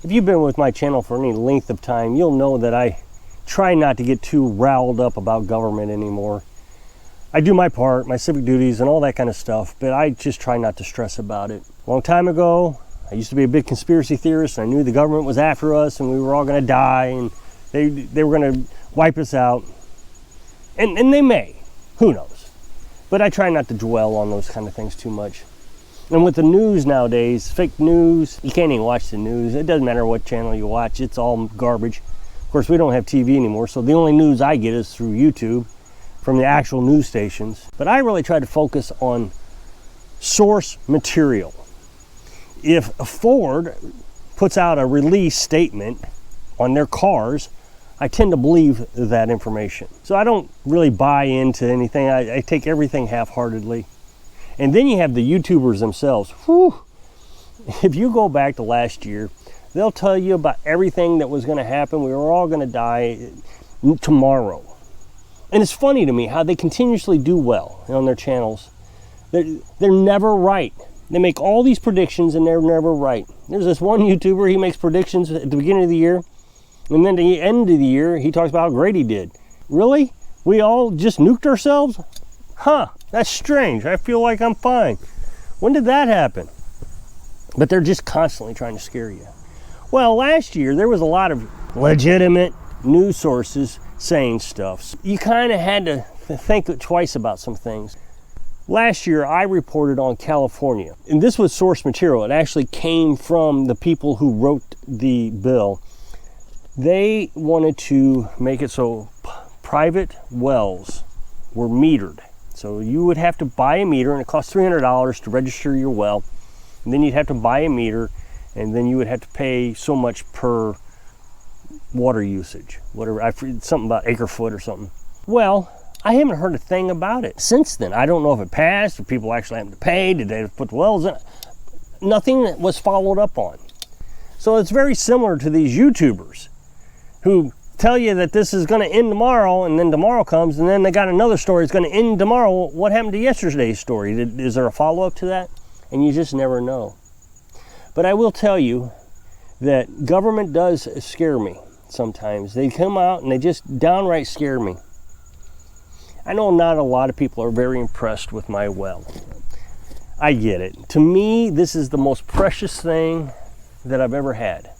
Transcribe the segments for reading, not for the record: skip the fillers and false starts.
If you've been with my channel for any length of time, you'll know that I try not to get too riled up about government anymore. I do my part, my civic duties and all that kind of stuff, but I just try not to stress about it. A long time ago, I used to be a big conspiracy theorist, and I knew the government was after us and we were all going to die and they were going to wipe us out. And they may, who knows. But I try not to dwell on those kind of things too much. And with the news nowadays, fake news, you can't even watch the news. It doesn't matter what channel you watch, it's all garbage. Of course, we don't have TV anymore, so the only news I get is through YouTube from the actual news stations. But I really try to focus on source material. If Ford puts out a release statement on their cars, I tend to believe that information. So I don't really buy into anything. I take everything half-heartedly. And then you have the YouTubers themselves. Whew. If you go back to last year, they'll tell you about everything that was going to happen. We were all going to die tomorrow. And it's funny to me how they continuously do well on their channels. They're never right. They make all these predictions and they're never right. There's this one YouTuber, he makes predictions at the beginning of the year. And then at the end of the year, he talks about how great he did. Really? We all just nuked ourselves? Huh, that's strange. I feel like I'm fine. When did that happen? But they're just constantly trying to scare you. Well, last year, there was a lot of legitimate news sources saying stuff. You kind of had to think twice about some things. Last year, I reported on California. And this was source material. It actually came from the people who wrote the bill. They wanted to make it so private wells were metered. So you would have to buy a meter, and it costs $300 to register your well. And then you'd have to buy a meter, and then you would have to pay so much per water usage, whatever, something about acre foot or something. Well, I haven't heard a thing about it since then. I don't know if it passed, if people actually having to pay, did they put the wells in? Nothing was followed up on. So it's very similar to these YouTubers who tell you that this is going to end tomorrow, and then tomorrow comes, and then they got another story, it's going to end tomorrow. What happened to yesterday's story? Is there a follow-up to that? And you just never know. But I will tell you that government does scare me sometimes. They come out and they just downright scare me. I know not a lot of people are very impressed with my well. I get it. To me, this is the most precious thing that I've ever had.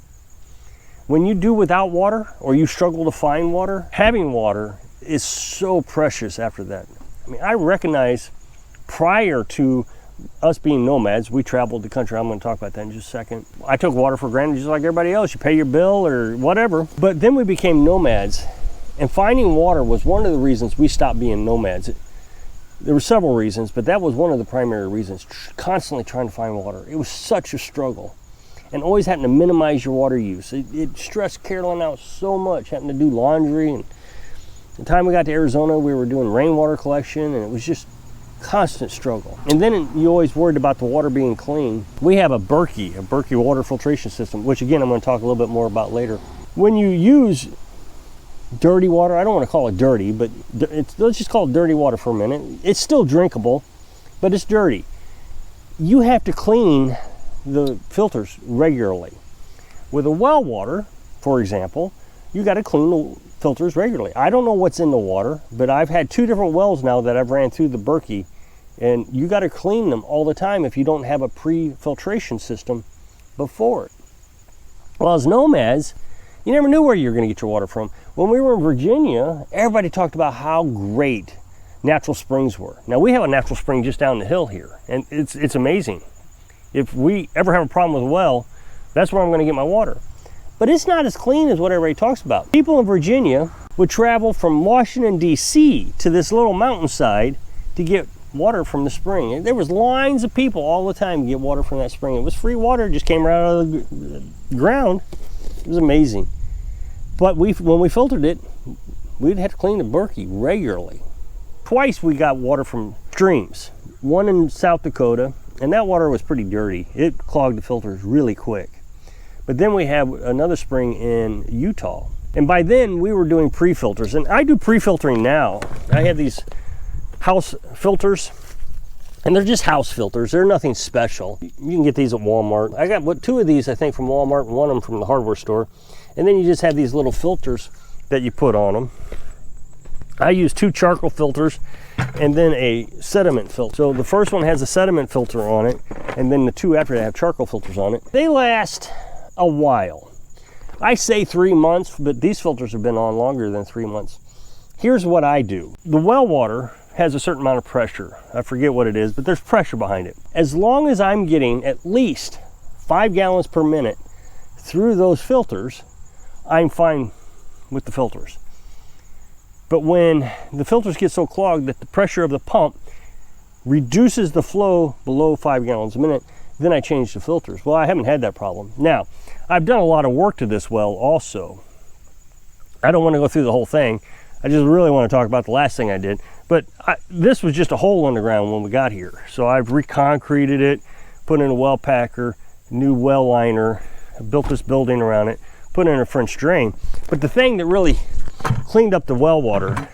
When you do without water, or you struggle to find water, having water is so precious after that. I mean, I recognize prior to us being nomads, we traveled the country. I'm going to talk about that in just a second. I took water for granted just like everybody else. You pay your bill or whatever. But then we became nomads, and finding water was one of the reasons we stopped being nomads. There were several reasons, but that was one of the primary reasons, constantly trying to find water. It was such a struggle. And always having to minimize your water use. It stressed Carolyn out so much, having to do laundry. And the time we got to Arizona, we were doing rainwater collection, and it was just constant struggle. And then you always worried about the water being clean. We have a Berkey water filtration system, which again, I'm going to talk a little bit more about later. When you use dirty water, I don't want to call it dirty, but let's just call it dirty water for a minute. It's still drinkable, but it's dirty. You have to clean the filters regularly. With the well water, for example, you got to clean the filters regularly. I don't know what's in the water, but I've had 2 different wells now that I've ran through the Berkey, and you got to clean them all the time if you don't have a pre-filtration system before it. Well, as nomads, you never knew where you were going to get your water from. When we were in Virginia, everybody talked about how great natural springs were. Now, we have a natural spring just down the hill here, and it's amazing. If we ever have a problem with a well, that's where I'm going to get my water. But it's not as clean as what everybody talks about. People in Virginia would travel from Washington, D.C. to this little mountainside to get water from the spring. And there was lines of people all the time to get water from that spring. It was free water, it just came right out of the ground. It was amazing. But when we filtered it, we'd have to clean the Berkey regularly. Twice we got water from streams. One in South Dakota, and that water was pretty dirty. It clogged the filters really quick. But then we have another spring in Utah. And by then we were doing pre-filters, and I do pre-filtering now. I have these house filters, And they're just house filters. They're nothing special. You can get these at Walmart. I got two of these, I think, from Walmart and one of them from the hardware store. And then you just have these little filters that you put on them. I use 2 charcoal filters and then a sediment filter. So the first one has a sediment filter on it, and then the 2 after that have charcoal filters on it. They last a while. I say 3 months, but these filters have been on longer than 3 months. Here's what I do. The well water has a certain amount of pressure. I forget what it is, but there's pressure behind it. As long as I'm getting at least 5 gallons per minute through those filters, I'm fine with the filters. But when the filters get so clogged that the pressure of the pump reduces the flow below 5 gallons a minute, then I change the filters. Well, I haven't had that problem. Now, I've done a lot of work to this well also. I don't want to go through the whole thing. I just really want to talk about the last thing I did. But this was just a hole in the ground when we got here. So I've reconcreted it, put in a well packer, new well liner, built this building around it, put in a French drain. But the thing that really cleaned up the well water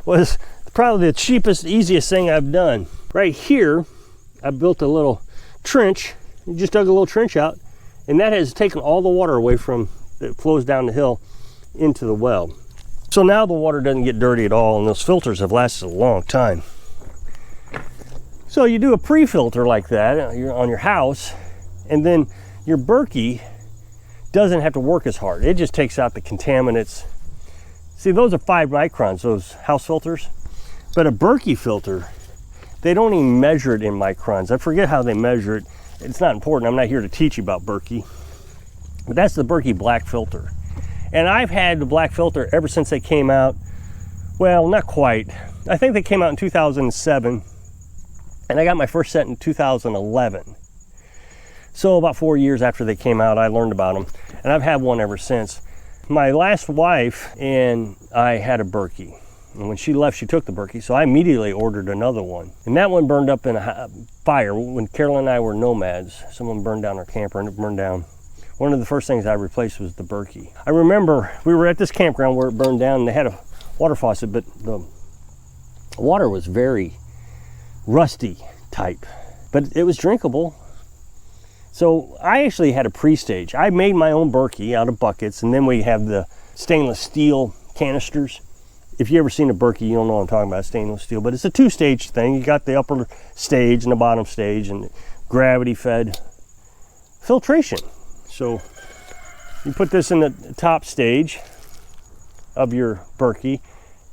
was probably the cheapest, easiest thing I've done. Right here, I built a little trench. You just dug a little trench out, and that has taken all the water away from, it flows down the hill into the well. So now the water doesn't get dirty at all, and those filters have lasted a long time. So you do a pre-filter like that on your house, and then your Berkey doesn't have to work as hard. It just takes out the contaminants. See, those are 5 microns, those house filters. But a Berkey filter, they don't even measure it in microns. I forget how they measure it. It's not important. I'm not here to teach you about Berkey. But that's the Berkey black filter. And I've had the black filter ever since they came out. Well, not quite. I think they came out in 2007. And I got my first set in 2011. So about 4 years after they came out, I learned about them. And I've had one ever since. My last wife and I had a Berkey. And when she left, she took the Berkey. So I immediately ordered another one. And that one burned up in a fire. When Carolyn and I were nomads, someone burned down our camper and it burned down. One of the first things I replaced was the Berkey. I remember we were at this campground where it burned down and they had a water faucet, but the water was very rusty type, but it was drinkable. So I actually had a pre-stage. I made my own Berkey out of buckets, and then we have the stainless steel canisters. If you ever seen a Berkey, you don't know what I'm talking about, stainless steel, but it's a 2-stage thing. You got the upper stage and the bottom stage, and gravity fed filtration. So you put this in the top stage of your Berkey,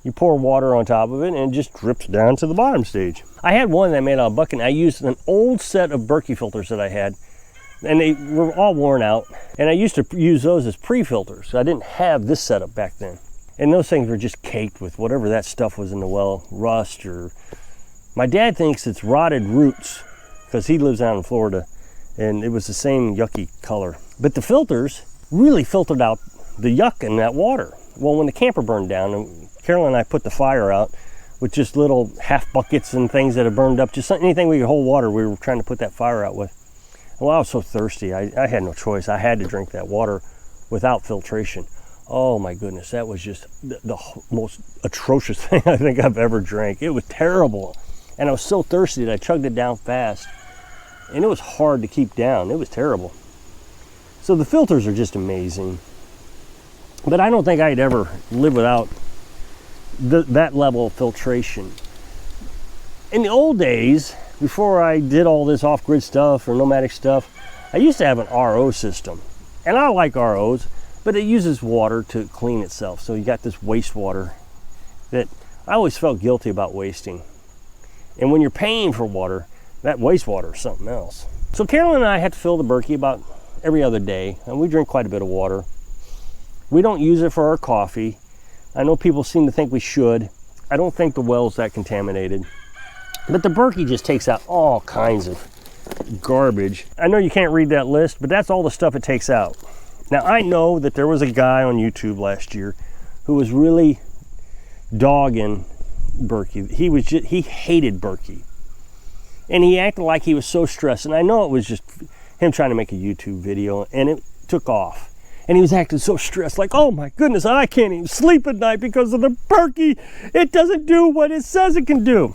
you pour water on top of it, and it just drips down to the bottom stage. I had one that I made out of bucket, and I used an old set of Berkey filters that I had, and they were all worn out, and I used to use those as pre-filters. So I didn't have this setup back then. And those things were just caked with whatever that stuff was in the well, rust, or my dad thinks it's rotted roots because he lives down in Florida, and it was the same yucky color. But the filters really filtered out the yuck in that water. Well, when the camper burned down, and Carolyn and I put the fire out with just little half buckets and things that had burned up, just anything we could hold water, we were trying to put that fire out with. Well, I was so thirsty, I had no choice. I had to drink that water without filtration. Oh my goodness, that was just the most atrocious thing I think I've ever drank. It was terrible. And I was so thirsty that I chugged it down fast. And it was hard to keep down. It was terrible. So the filters are just amazing. But I don't think I'd ever live without that level of filtration. In the old days, before I did all this off-grid stuff or nomadic stuff, I used to have an RO system. And I like ROs, but it uses water to clean itself. So you got this wastewater that I always felt guilty about wasting. And when you're paying for water, that wastewater is something else. So Carolyn and I had to fill the Berkey about every other day, and we drink quite a bit of water. We don't use it for our coffee. I know people seem to think we should. I don't think the well's that contaminated. But the Berkey just takes out all kinds of garbage. I know you can't read that list, but that's all the stuff it takes out. Now, I know that there was a guy on YouTube last year who was really dogging Berkey. He hated Berkey. And he acted like he was so stressed. And I know it was just him trying to make a YouTube video, and it took off. And he was acting so stressed, like, oh my goodness, I can't even sleep at night because of the Berkey. It doesn't do what it says it can do.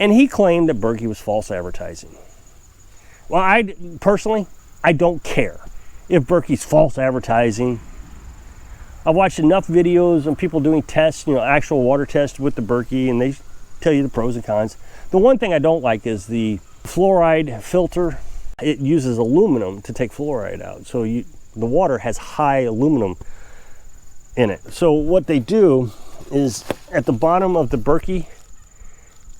And he claimed that Berkey was false advertising. Well, I personally don't care if Berkey's false advertising. I've watched enough videos on people doing tests, actual water tests with the Berkey, and they tell you the pros and cons. The one thing I don't like is the fluoride filter. It uses aluminum to take fluoride out. So the water has high aluminum in it. So what they do is at the bottom of the Berkey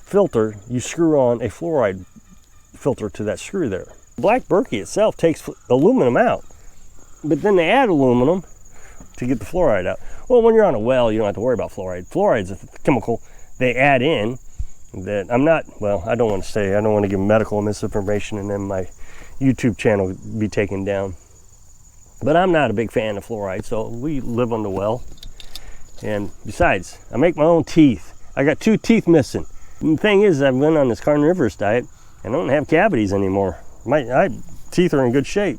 filter, you screw on a fluoride filter to that screw there. Black Berkey itself takes aluminum out, but then they add aluminum to get the fluoride out. Well, when you're on a well, you don't have to worry about fluoride. Fluoride's a chemical they add in that I don't want to give medical misinformation and then my YouTube channel be taken down. But I'm not a big fan of fluoride, so we live on the well. And besides, I make my own teeth. I got 2 teeth missing. And the thing is, I've been on this carnivorous diet and I don't have cavities anymore. My teeth are in good shape.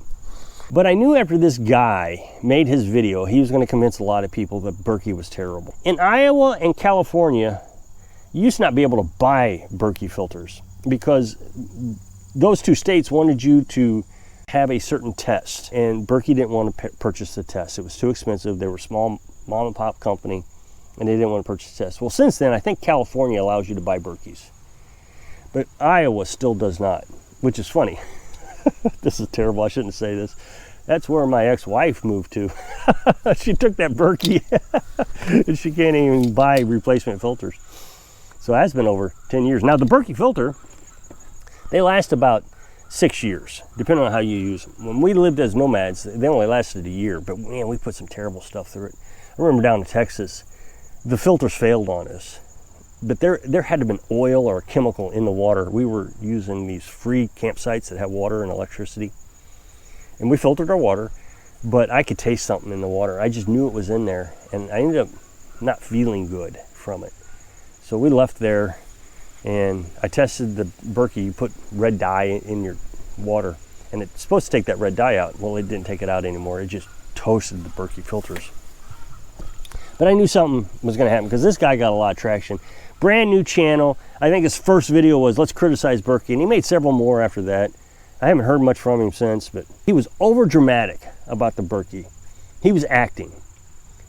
But I knew after this guy made his video, he was going to convince a lot of people that Berkey was terrible. In Iowa and California, you used to not be able to buy Berkey filters because those 2 states wanted you to have a certain test, and Berkey didn't want to purchase the test. It was too expensive. They were a small mom and pop company, and they didn't want to purchase the test. Well, since then, I think California allows you to buy Berkeys, but Iowa still does not, which is funny. This is terrible. I shouldn't say this. That's where my ex-wife moved to. She took that Berkey and she can't even buy replacement filters. So that's been over 10 years. Now the Berkey filter, they last about 6 years, depending on how you use them. When we lived as nomads, they only lasted a year, but man, we put some terrible stuff through it. I remember down in Texas, the filters failed on us, but there had to have been oil or chemical in the water. We were using these free campsites that have water and electricity, and we filtered our water, but I could taste something in the water. I just knew it was in there, and I ended up not feeling good from it. So we left there, and I tested the Berkey. You put red dye in your water, and it's supposed to take that red dye out. Well, it didn't take it out anymore. It just toasted the Berkey filters. But I knew something was going to happen because this guy got a lot of traction. Brand new channel. I think his first video was let's criticize Berkey, and he made several more after that. I haven't heard much from him since, but he was over dramatic about the Berkey. He was acting,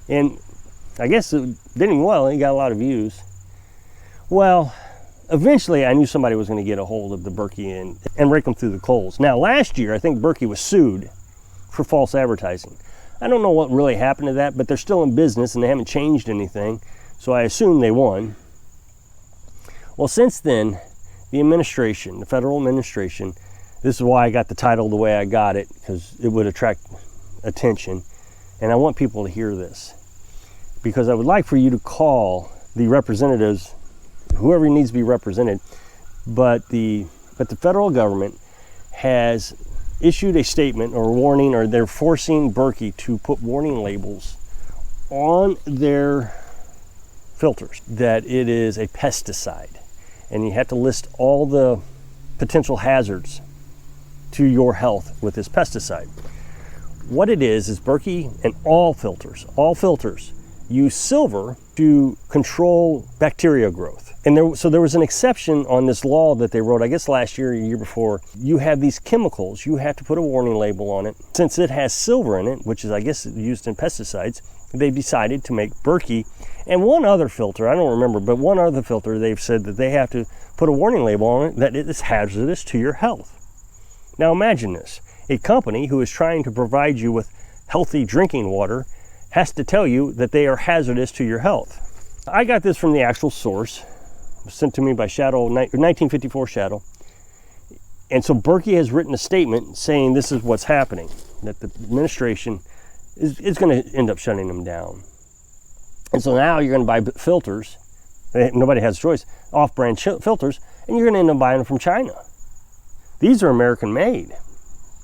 and I guess it did him well. He got a lot of views. Well, eventually I knew somebody was going to get a hold of the Berkey and rake them through the coals. Now, last year, I think Berkey was sued for false advertising. I don't know what really happened to that, but they're still in business and they haven't changed anything, so I assume they won. Well, since then, the administration, the federal administration, this is why I got the title the way I got it, because it would attract attention, and I want people to hear this, because I would like for you to call the representatives, whoever needs to be represented, but the federal government has issued a statement or warning, or they're forcing Berkey to put warning labels on their filters that it is a pesticide, and you have to list all the potential hazards to your health with this pesticide. What it is Berkey and all filters use silver to control bacteria growth. And so there was an exception on this law that they wrote, I guess last year or the year before. You have these chemicals, you have to put a warning label on it. Since it has silver in it, which is I guess used in pesticides, they've decided to make Berkey and one other filter, I don't remember, but one other filter they've said that they have to put a warning label on it that it is hazardous to your health. Now imagine this, a company who is trying to provide you with healthy drinking water has to tell you that they are hazardous to your health. I got this from the actual source, it was sent to me by 1954 Shadow. And so Berkey has written a statement saying this is what's happening, that the administration is going to end up shutting them down. And so now you're going to buy filters, nobody has a choice, off-brand filters, and you're going to end up buying them from China. These are American made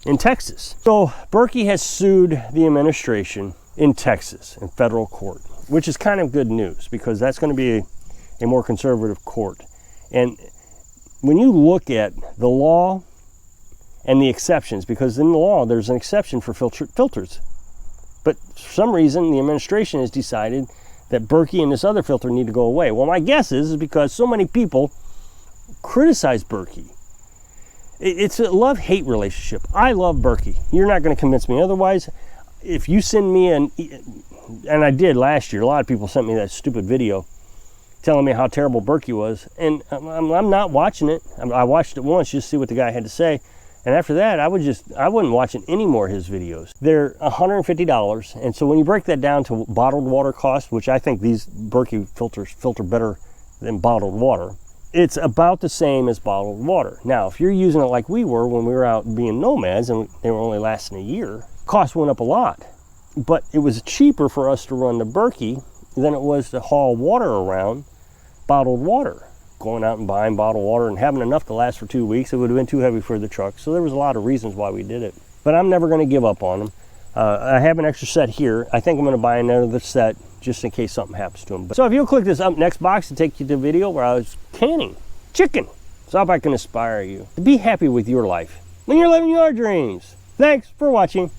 in Texas. So Berkey has sued the administration in Texas in federal court, which is kind of good news because that's going to be a more conservative court. And when you look at the law and the exceptions, because in the law there's an exception for filters, but for some reason the administration has decided that Berkey and this other filter need to go away. Well, my guess is because so many people criticize Berkey. It's a love-hate relationship. I love Berkey. You're not going to convince me otherwise. If you send me and I did last year, a lot of people sent me that stupid video telling me how terrible Berkey was, and I'm not watching it. I watched it once just to see what the guy had to say, and after that, I wasn't watching any more of his videos. They're $150, and so when you break that down to bottled water cost, which I think these Berkey filters filter better than bottled water, it's about the same as bottled water. Now, if you're using it like we were when we were out being nomads and they were only lasting a year, cost went up a lot. But it was cheaper for us to run the Berkey than it was to haul water around bottled water. Going out and buying bottled water and having enough to last for 2 weeks, it would have been too heavy for the truck. So there was a lot of reasons why we did it. But I'm never going to give up on them. I have an extra set here. I think I'm going to buy another set just in case something happens to them. So if you'll click this up next box to take you to the video where I was canning chicken. So I hope I can inspire you to be happy with your life when you're living your dreams. Thanks for watching.